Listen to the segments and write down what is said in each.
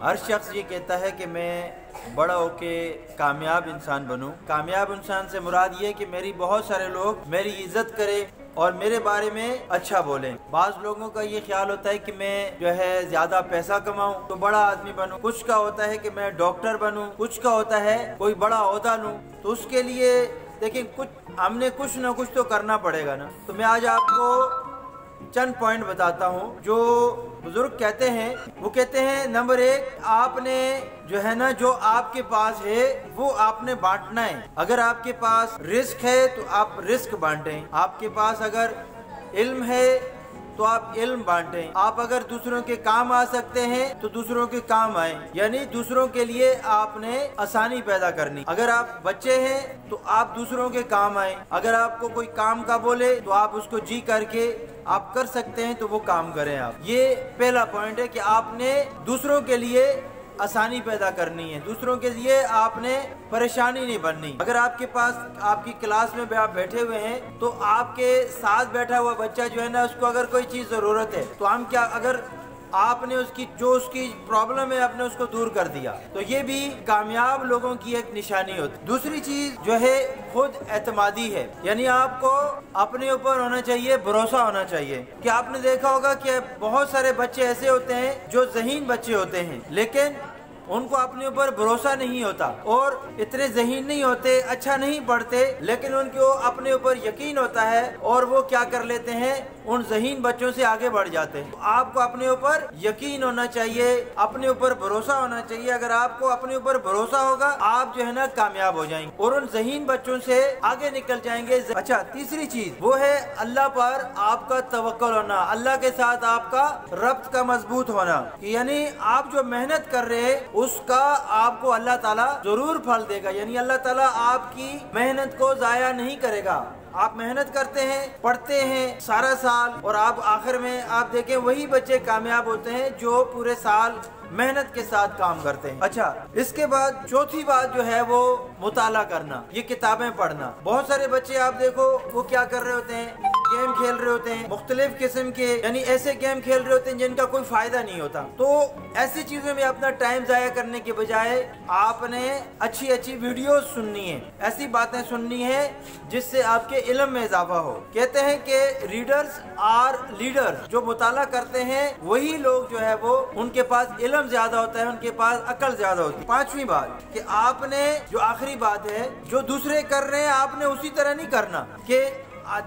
ہر شخص یہ کہتا ہے کہ میں بڑا ہو کے کامیاب انسان بنوں. کامیاب انسان سے مراد یہ کہ میری بہت سارے لوگ میری عزت کریں اور میرے بارے میں اچھا بولیں. بعض لوگوں کا یہ خیال ہوتا ہے کہ میں جو ہے زیادہ پیسہ کماؤں تو بڑا آدمی بنوں. کچھ کا ہوتا ہے کہ میں ڈاکٹر بنوں. کچھ کا ہوتا ہے کوئی بڑا عہدہ لوں. تو اس کے لیے دیکھیں ہم نے کچھ نہ کچھ تو کرنا پڑے گا نا. تو میں آج آپ کو چند پوائنٹ بتاتا ہوں جو بزرگ کہتے ہیں. وہ کہتے ہیں نمبر 1 آپ نے جو ہے نا جو آپ کے پاس ہے وہ آپ نے بانٹنا ہے. اگر آپ کے پاس رزق ہے تو آپ رزق بانٹیں. آپ کے پاس اگر علم ہے تو آپ علم بانٹیں. آپ اگر دوسروں کے کام آ سکتے ہیں تو دوسروں کے کام آئیں. یعنی دوسروں کے لیے آپ نے آسانی پیدا کرنی. اگر آپ بچے ہیں تو آپ دوسروں کے کام آئیں. اگر آپ کو کوئی کام کا بولے تو آپ اس کو جی کر کے آپ کر سکتے ہیں تو وہ کام کریں. آپ یہ پہلا پوائنٹ ہے کہ آپ نے دوسروں کے لیے آسانی پیدا کرنی ہے. دوسروں کے لیے آپ نے پریشانی نہیں بننی. اگر آپ کے پاس آپ کی کلاس میں آپ بیٹھے ہوئے ہیں تو آپ کے ساتھ بیٹھا ہوا بچہ جو ہے نا اس کو اگر کوئی چیز ضرورت ہے تو ہم کیا اگر آپ نے اس کی پرابلم ہے آپ نے اس کو دور کر دیا تو یہ بھی کامیاب لوگوں کی ایک نشانی ہوتی. دوسری چیز جو ہے خود اعتمادی ہے. یعنی آپ کو اپنے اوپر ہونا چاہیے, بھروسہ ہونا چاہیے. کہ آپ نے دیکھا ہوگا کہ بہت سارے بچے ایسے ہوتے ہیں جو ذہین بچے ہوتے ہیں لیکن ان کو اپنے اوپر بھروسہ نہیں ہوتا اور اتنے ذہین نہیں ہوتے, اچھا نہیں پڑھتے, لیکن ان کو اپنے اوپر یقین ہوتا ہے اور وہ کیا کر لیتے ہیں ان ذہین بچوں سے آگے بڑھ جاتے ہیں. آپ کو اپنے اوپر یقین ہونا چاہیے, اپنے اوپر بھروسہ ہونا چاہیے. اگر آپ کو اپنے اوپر بھروسہ ہوگا آپ جو ہے نا کامیاب ہو جائیں گے اور ان ذہین بچوں سے آگے نکل جائیں گے. اچھا, تیسری چیز وہ ہے اللہ پر آپ کا توکل ہونا, اللہ کے ساتھ آپ کا ربط کا مضبوط ہونا. یعنی آپ جو محنت کر رہے ہیں اس کا آپ کو اللہ تعالیٰ ضرور پھل دے گا. یعنی اللہ تعالیٰ آپ کی محنت کو ضائع نہیں کرے گا. آپ محنت کرتے ہیں, پڑھتے ہیں سارا سال اور آپ آخر میں آپ دیکھیں وہی بچے کامیاب ہوتے ہیں جو پورے سال محنت کے ساتھ کام کرتے ہیں. اچھا, اس کے بعد چوتھی بات جو ہے وہ مطالعہ کرنا, یہ کتابیں پڑھنا. بہت سارے بچے آپ دیکھو وہ کیا کر رہے ہوتے ہیں, گیم کھیل رہے ہوتے ہیں, مختلف قسم کے یعنی ایسے گیم کھیل رہے ہوتے ہیں جن کا کوئی فائدہ نہیں ہوتا. تو ایسی چیزوں میں اپنا ٹائم ضائع کرنے کے بجائے آپ نے اچھی اچھی ویڈیوز سننی ہے, ایسی باتیں سننی ہے جس سے آپ کے علم میں اضافہ ہو. کہتے ہیں کہ ریڈرز آر لیڈرز, جو مطالعہ کرتے ہیں وہی لوگ جو ہے وہ ان کے پاس علم زیادہ ہوتا ہے, ان کے پاس عقل زیادہ ہوتی ہے. پانچویں بات کہ آپ نے جو آخری بات ہے جو دوسرے کر رہے ہیں آپ نے اسی طرح نہیں کرنا کہ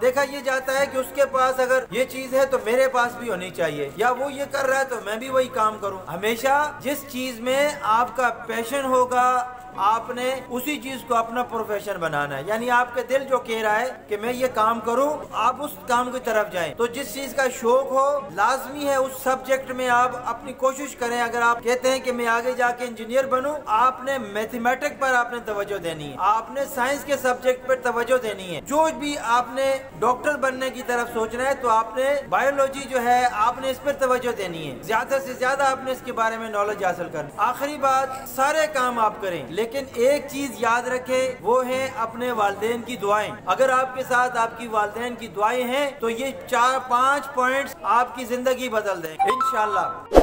دیکھا یہ جاتا ہے کہ اس کے پاس اگر یہ چیز ہے تو میرے پاس بھی ہونی چاہیے, یا وہ یہ کر رہا ہے تو میں بھی وہی کام کروں. ہمیشہ جس چیز میں آپ کا پیشن ہوگا آپ نے اسی چیز کو اپنا پروفیشن بنانا ہے. یعنی آپ کے دل جو کہہ رہا ہے کہ میں یہ کام کروں آپ اس کام کی طرف جائیں. تو جس چیز کا شوق ہو لازمی ہے اس سبجیکٹ میں آپ اپنی کوشش کریں. اگر آپ کہتے ہیں کہ میں آگے جا کے انجینئر بنوں, آپ نے میتھمیٹک پر آپ نے توجہ دینی ہے, آپ نے سائنس کے سبجیکٹ پر توجہ دینی ہے. جو بھی آپ نے ڈاکٹر بننے کی طرف سوچنا ہے تو آپ نے بایولوجی جو ہے آپ نے اس پر توجہ دینی ہے. زیادہ سے زیادہ آپ نے اس کے بارے میں نالج حاصل کرنی. آخری بات, سارے کام آپ کریں لیکن ایک چیز یاد رکھیں وہ ہے اپنے والدین کی دعائیں. اگر آپ کے ساتھ آپ کی والدین کی دعائیں ہیں تو یہ 4-5 پوائنٹس آپ کی زندگی بدل دیں انشاءاللہ.